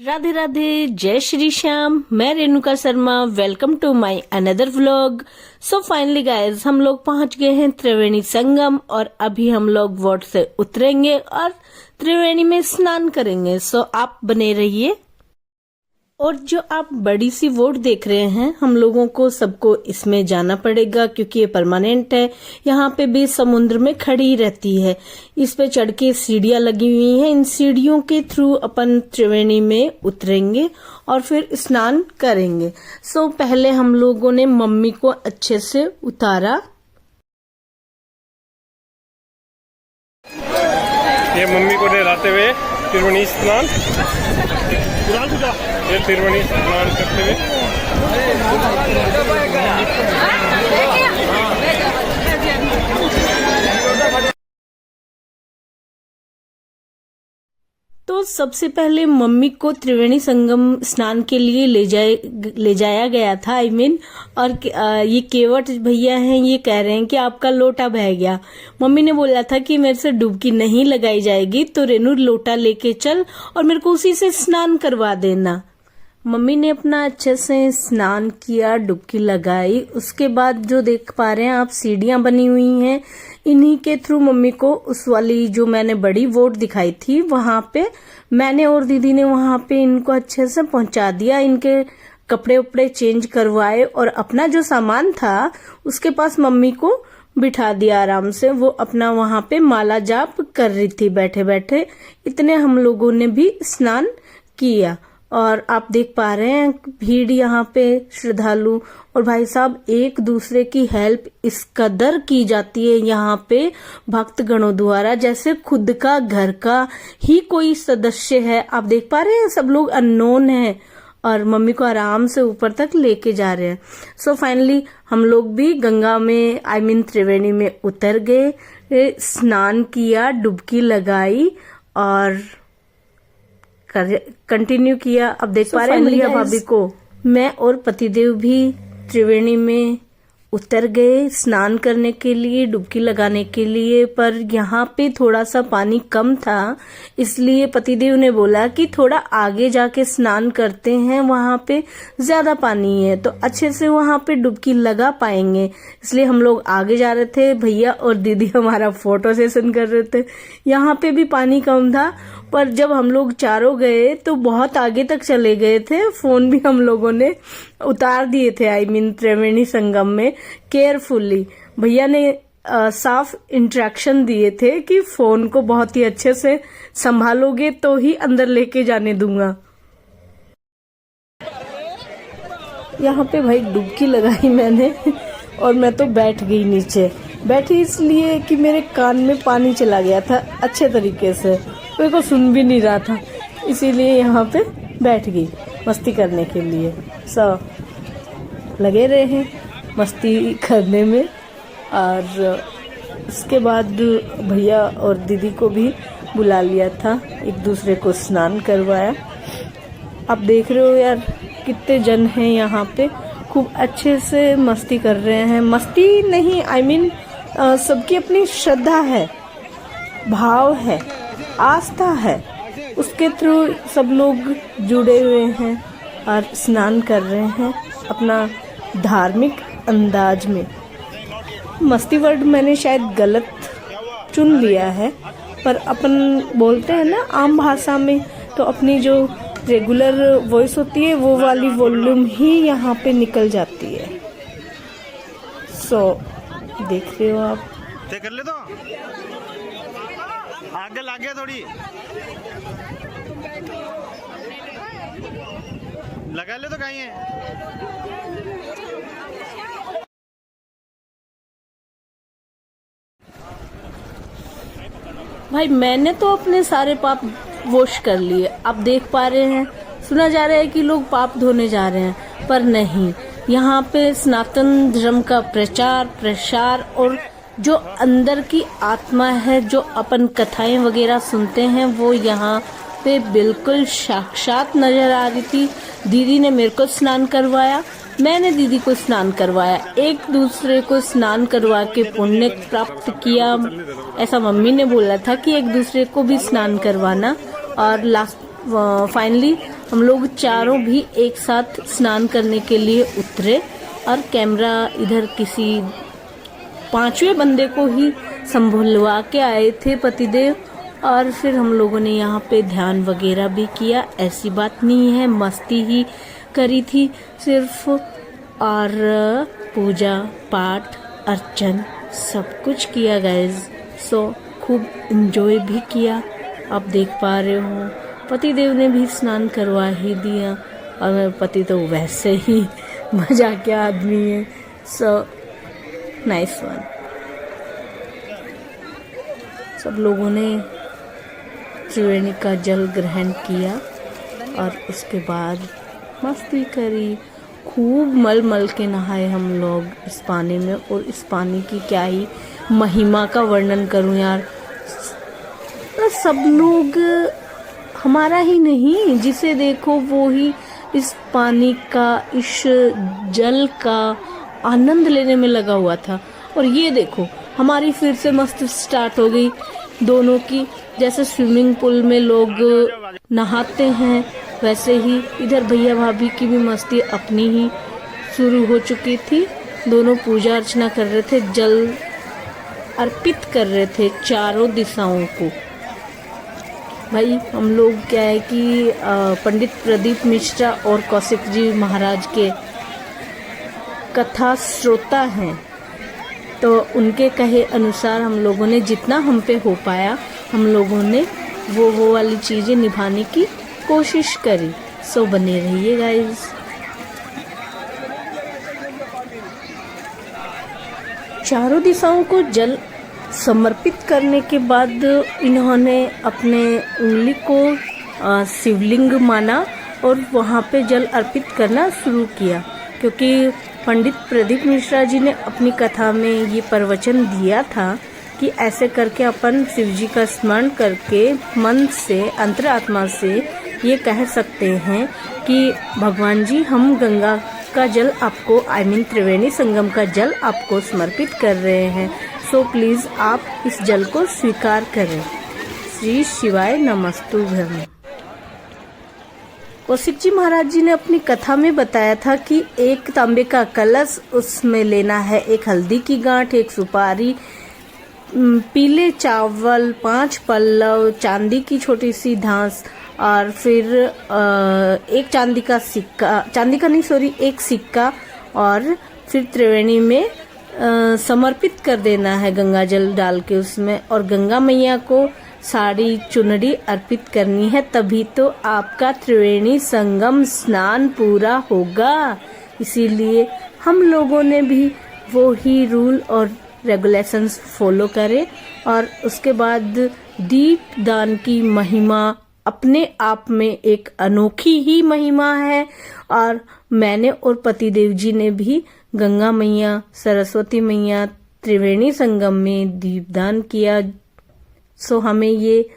राधे राधे, जय श्री श्याम। मैं Renuka Sharma. Welcome to my another vlog. So finally guys, हम लोग पहुंच गए हैं त्रिवेणी संगम और अभी हम लोग बोट से उतरेंगे और त्रिवेणी में स्नान करेंगे। सो आप बने रहिए। और जो आप बड़ी सी बोट देख रहे हैं, हम लोगों को सबको इसमें जाना पड़ेगा क्योंकि ये परमानेंट है। यहाँ पे भी समुद्र में खड़ी रहती है। इस पे चढ़ के सीढ़ियां लगी हुई हैं। इन सीढ़ियों के थ्रू अपन त्रिवेणी में उतरेंगे और फिर स्नान करेंगे। सो पहले हम लोगों ने मम्मी को अच्छे से उतारा। ये मम्मी को नहलाते हुए त्रिवेणी स्नान त्रिवेणी स्नान करते हुए तो सबसे पहले मम्मी को त्रिवेणी संगम स्नान के लिए ले जाया गया था। और ये केवट भैया हैं, ये कह रहे हैं कि आपका लोटा बह गया। मम्मी ने बोला था कि मेरे से डुबकी नहीं लगाई जाएगी, तो रेनू लोटा लेके चल और मेरे को उसी से स्नान करवा देना। मम्मी ने अपना अच्छे से स्नान किया, डुबकी लगाई। उसके बाद जो देख पा रहे हैं आप, सीढ़ियां बनी हुई हैं। इन्हीं के थ्रू मम्मी को उस वाली जो मैंने बड़ी बोट दिखाई थी, वहां पे मैंने और दीदी ने वहां पे इनको अच्छे से पहुंचा दिया। इनके कपड़े उपड़े चेंज करवाए और अपना जो सामान था उसके पास मम्मी को बिठा दिया आराम से। वो अपना वहां पे माला जाप कर रही थी बैठे बैठे। इतने हम लोगों ने भी स्नान किया और आप देख पा रहे हैं भीड़ यहाँ पे, श्रद्धालु और भाई साहब एक दूसरे की हेल्प इस कदर की जाती है यहाँ पे भक्त गणों द्वारा, जैसे खुद का घर का ही कोई सदस्य है। आप देख पा रहे हैं सब लोग अननोन हैं और मम्मी को आराम से ऊपर तक लेके जा रहे हैं। सो फाइनली हम लोग भी गंगा में त्रिवेणी में उतर गए, स्नान किया, डुबकी लगाई और कंटिन्यू किया। अब देख पा रहे हैं भैया भाभी को। मैं और पतिदेव भी त्रिवेणी में उतर गए स्नान करने के लिए, डुबकी लगाने के लिए। पर यहाँ पे थोड़ा सा पानी कम था, इसलिए पतिदेव ने बोला कि थोड़ा आगे जाके स्नान करते हैं, वहां पे ज्यादा पानी है तो अच्छे से वहां पे डुबकी लगा पाएंगे। इसलिए हम लोग आगे जा रहे थे। भैया और दीदी हमारा फोटो सेशन कर रहे थे। यहाँ पे भी पानी कम था, पर जब हम लोग चारों गए तो बहुत आगे तक चले गए थे। फोन भी हम लोगों ने उतार दिए थे त्रिवेणी संगम में केयरफुली। भैया ने साफ इंस्ट्रक्शन दिए थे कि फोन को बहुत ही अच्छे से संभालोगे तो ही अंदर लेके जाने दूंगा। यहाँ पे भाई डुबकी लगाई मैंने और मैं तो बैठ गई नीचे। बैठी इसलिए कि मेरे कान में पानी चला गया था अच्छे तरीके से, मेरे को सुन भी नहीं रहा था, इसीलिए यहाँ पे बैठ गई मस्ती करने के लिए। सब लगे रहे हैं मस्ती करने में। और उसके बाद भैया और दीदी को भी बुला लिया था, एक दूसरे को स्नान करवाया। आप देख रहे हो यार कितने जन हैं यहाँ पे, खूब अच्छे से मस्ती कर रहे हैं। मस्ती नहीं, सबकी अपनी श्रद्धा है, भाव है, आस्था है, उसके थ्रू सब लोग जुड़े हुए हैं और स्नान कर रहे हैं अपना धार्मिक अंदाज में। मस्ती वर्ड मैंने शायद गलत चुन लिया है, पर अपन बोलते हैं ना आम भाषा में, तो अपनी जो रेगुलर वॉइस होती है वो वाली वॉल्यूम ही यहाँ पे निकल जाती है। सो देख रहे हो आप, कर ले तो आगे लग गया, थोड़ी लगा ले तो कहीं है। भाई मैंने तो अपने सारे पाप वॉश कर लिए। आप देख पा रहे हैं, सुना जा रहा है कि लोग पाप धोने जा रहे हैं, पर नहीं। यहाँ पे सनातन धर्म का प्रचार प्रसार और जो अंदर की आत्मा है, जो अपन कथाएं वगैरह सुनते हैं, वो यहाँ पे बिल्कुल साक्षात नजर आ रही थी। दीदी ने मेरे को स्नान करवाया, मैंने दीदी को स्नान करवाया, एक दूसरे को स्नान करवा के पुण्य प्राप्त किया। ऐसा मम्मी ने बोला था कि एक दूसरे को भी स्नान करवाना। और लास्ट फाइनली हम लोग चारों भी एक साथ स्नान करने के लिए उतरे और कैमरा इधर किसी 5वें बंदे को ही संभलवा के आए थे पतिदेव। और फिर हम लोगों ने यहाँ पे ध्यान वगैरह भी किया, ऐसी बात नहीं है, मस्ती ही करी थी सिर्फ। और पूजा पाठ अर्चन सब कुछ किया गाइज। सो खूब एंजॉय भी किया। आप देख पा रहे हो पतिदेव ने भी स्नान करवा ही दिया और मेरे पति तो वैसे ही मजाकिया आदमी है। So nice one. सब लोगों ने त्रिवेणी का जल ग्रहण किया और उसके बाद मस्ती करी, खूब मल मल के नहाए हम लोग इस पानी में। और इस पानी की क्या ही महिमा का वर्णन करूं यार। सब लोग, हमारा ही नहीं, जिसे देखो वो ही इस पानी का, इस जल का आनंद लेने में लगा हुआ था। और ये देखो हमारी फिर से मस्त स्टार्ट हो गई दोनों की। जैसे स्विमिंग पूल में लोग नहाते हैं वैसे ही इधर भैया भाभी की भी मस्ती अपनी ही शुरू हो चुकी थी। दोनों पूजा अर्चना कर रहे थे, जल अर्पित कर रहे थे चारों दिशाओं को। भाई हम लोग क्या है कि पंडित प्रदीप मिश्रा और कौशिक जी महाराज के कथा श्रोता हैं, तो उनके कहे अनुसार हम लोगों ने जितना हम पे हो पाया हम लोगों ने वो वाली चीजें निभाने की कोशिश करी। सो बने रहिए गाइज। चारों दिशाओं को जल समर्पित करने के बाद इन्होंने अपने उंगली को शिवलिंग माना और वहाँ पे जल अर्पित करना शुरू किया। क्योंकि पंडित प्रदीप मिश्रा जी ने अपनी कथा में ये प्रवचन दिया था कि ऐसे करके अपन शिव जी का स्मरण करके मन से, अंतरात्मा से ये कह सकते हैं कि भगवान जी हम गंगा का जल आपको, त्रिवेणी संगम का जल आपको समर्पित कर रहे हैं। सो प्लीज आप इस जल को स्वीकार करें। श्री शिवाय नमस्तुभ्यम। कौशिक जी महाराज जी ने अपनी कथा में बताया था कि एक तांबे का कलश, उसमें लेना है एक हल्दी की गांठ, एक सुपारी, पीले चावल, 5 पल्लव, चांदी की छोटी सी धांस और फिर एक चांदी का सिक्का, एक सिक्का, और फिर त्रिवेणी में समर्पित कर देना है गंगा जल डाल के उसमें। और गंगा मैया को साड़ी चुनरी अर्पित करनी है, तभी तो आपका त्रिवेणी संगम स्नान पूरा होगा। इसीलिए हम लोगों ने भी वो ही रूल और रेगुलेशंस फॉलो करे। और उसके बाद दीप दान की महिमा अपने आप में एक अनोखी ही महिमा है। और मैंने और पतिदेव जी ने भी गंगा मैया, सरस्वती मैया, त्रिवेणी संगम में दीपदान किया। सो हमें ये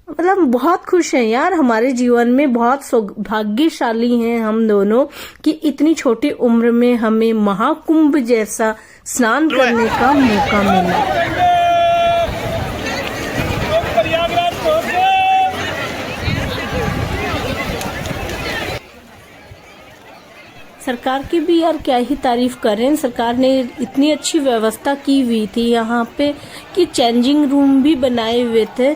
मतलब बहुत खुश हैं यार, हमारे जीवन में बहुत भाग्यशाली हैं हम दोनों कि इतनी छोटी उम्र में हमें महाकुंभ जैसा स्नान करने का मौका मिला। सरकार की भी यार क्या ही तारीफ करें। सरकार ने इतनी अच्छी व्यवस्था की हुई थी यहाँ पे कि चेंजिंग रूम भी बनाए हुए थे,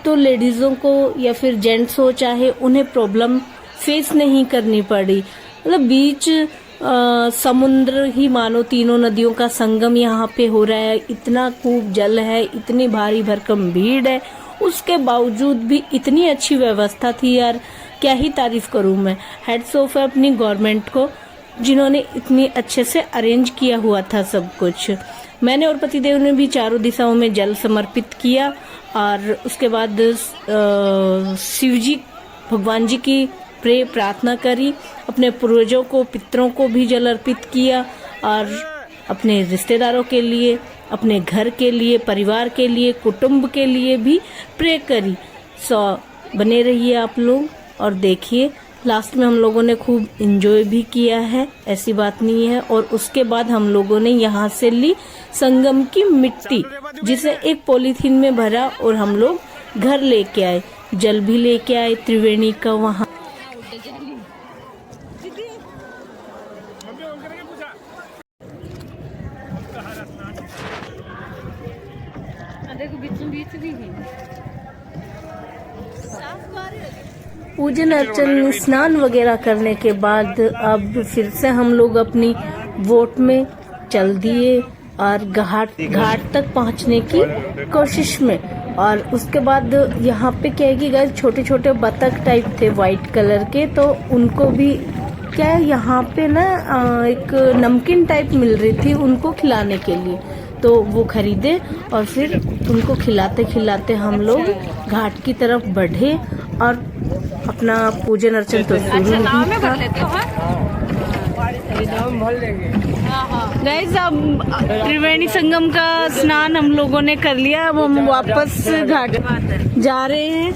तो लेडीजों को या फिर जेंट्स हो चाहे उन्हें प्रॉब्लम फेस नहीं करनी पड़ी। मतलब बीच समुद्र ही मानो, तीनों नदियों का संगम यहाँ पे हो रहा है, इतना खूब जल है, इतनी भारी भरकम भीड़ है, उसके बावजूद भी इतनी अच्छी व्यवस्था थी यार, क्या ही तारीफ करूं मैं। हेड्स ऑफ है अपनी गवर्नमेंट को जिन्होंने इतनी अच्छे से अरेंज किया हुआ था सब कुछ। मैंने और पतिदेव ने भी चारों दिशाओं में जल समर्पित किया और उसके बाद शिव जी, भगवान जी की प्रार्थना करी, अपने पूर्वजों को, पितरों को भी जल अर्पित किया और अपने रिश्तेदारों के लिए, अपने घर के लिए, परिवार के लिए, कुटुंब के लिए भी प्रे करी। सो बने रहिए आप लोग और देखिए लास्ट में हम लोगों ने खूब एंजॉय भी किया है, ऐसी बात नहीं है। और उसके बाद हम लोगों ने यहाँ से ली संगम की मिट्टी, जिसे एक पॉलीथीन में भरा और हम लोग घर लेके आए। जल भी लेके आए त्रिवेणी का वहाँ। पूजन अर्चन स्नान वगैरह करने के बाद अब फिर से हम लोग अपनी बोट में चल दिए और घाट तक पहुंचने की कोशिश में। और उसके बाद यहाँ पे क्या है कि गाइस छोटे छोटे बतख टाइप थे वाइट कलर के, तो उनको भी क्या है यहाँ पे ना एक नमकीन टाइप मिल रही थी उनको खिलाने के लिए, तो वो खरीदे और फिर उनको खिलाते खिलाते हम लोग घाट की तरफ बढ़े और अपना पूजन अर्चन तो शुरू ही था। गाइस अब त्रिवेणी संगम का स्नान हम लोगों ने कर लिया, अब हम वापस घाट जा रहे हैं।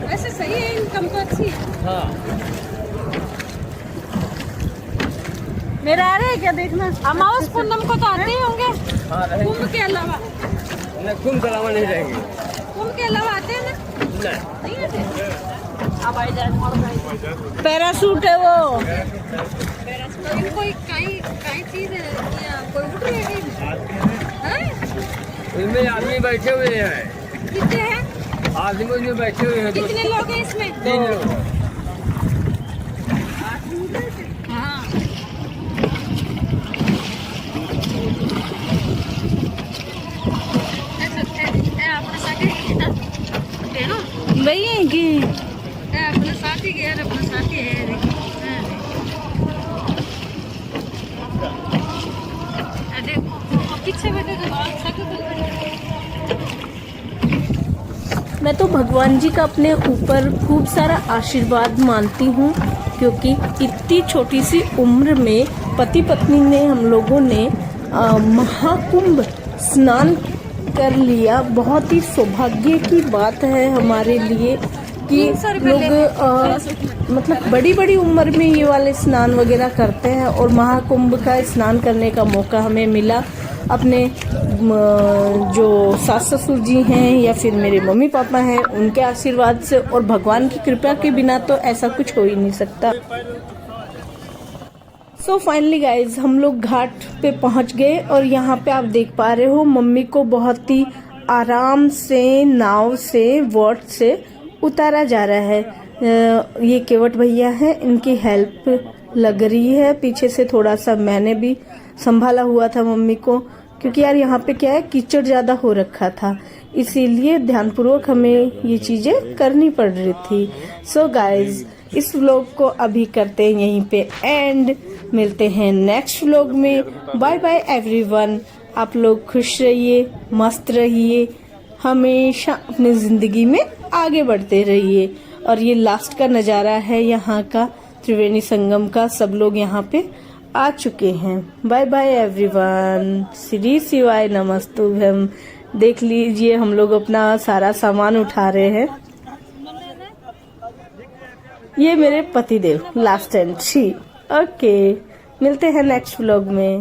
वैसे सही है, इनकम तो अच्छी है। मेरा आ रहा है क्या देखना? अमावस पूर्णम को तो आते ही होंगे। कुंभ के अलावा कुंभ के अलावा नहीं रहेंगे। कुंभ के अलावा आते हैं ना? नहीं आते। अब आई जाए पैरासूट है वो। तो इनको काई चीज है या कोई उठ रही है? इसमें आदमी बैठे हुए हैं। कितने हैं? आदमी उसमें बैठे हुए हैं। कितने लोग हैं इसमें? 3 लोग। हाँ। वही है कि अपने साथी के यार, अपना साथी है। पीछे बैठे मैं तो भगवान जी का अपने ऊपर खूब सारा आशीर्वाद मानती हूँ, क्योंकि इतनी छोटी सी उम्र में पति पत्नी ने हम लोगों ने महाकुंभ स्नान कर लिया। बहुत ही सौभाग्य की बात है हमारे लिए कि लोग मतलब बड़ी बड़ी उम्र में ये वाले स्नान वगैरह करते हैं और महाकुंभ का स्नान करने का मौका हमें मिला। अपने जो सास ससुर जी हैं या फिर मेरे मम्मी पापा हैं उनके आशीर्वाद से और भगवान की कृपा के बिना तो ऐसा कुछ हो ही नहीं सकता। सो फाइनली गाइज हम लोग घाट पे पहुंच गए और यहाँ पे आप देख पा रहे हो मम्मी को बहुत ही आराम से नाव से बोट से उतारा जा रहा है। ये केवट भैया हैं, इनकी हेल्प लग रही है। पीछे से थोड़ा सा मैंने भी संभाला हुआ था मम्मी को, क्योंकि यार यहाँ पे क्या है कीचड़ ज्यादा हो रखा था, इसीलिए ध्यानपूर्वक हमें ये चीजें करनी पड़ रही थी। सो गाइज इस व्लॉग को अभी करते हैं यहीं पे एंड, मिलते हैं नेक्स्ट व्लॉग में। Bye bye everyone. आप लोग खुश रहिए, मस्त रहिए, हमेशा अपनी जिंदगी में आगे बढ़ते रहिए। और ये लास्ट का नजारा है यहाँ का त्रिवेणी संगम का, सब लोग यहाँ पे आ चुके हैं। Bye bye everyone. श्री शिवाय नमस्तुभ्यम। देख लीजिए हम लोग अपना सारा सामान उठा रहे हैं। ये मेरे पतिदेव लास्ट एंट्री। ओके, मिलते हैं नेक्स्ट व्लॉग में।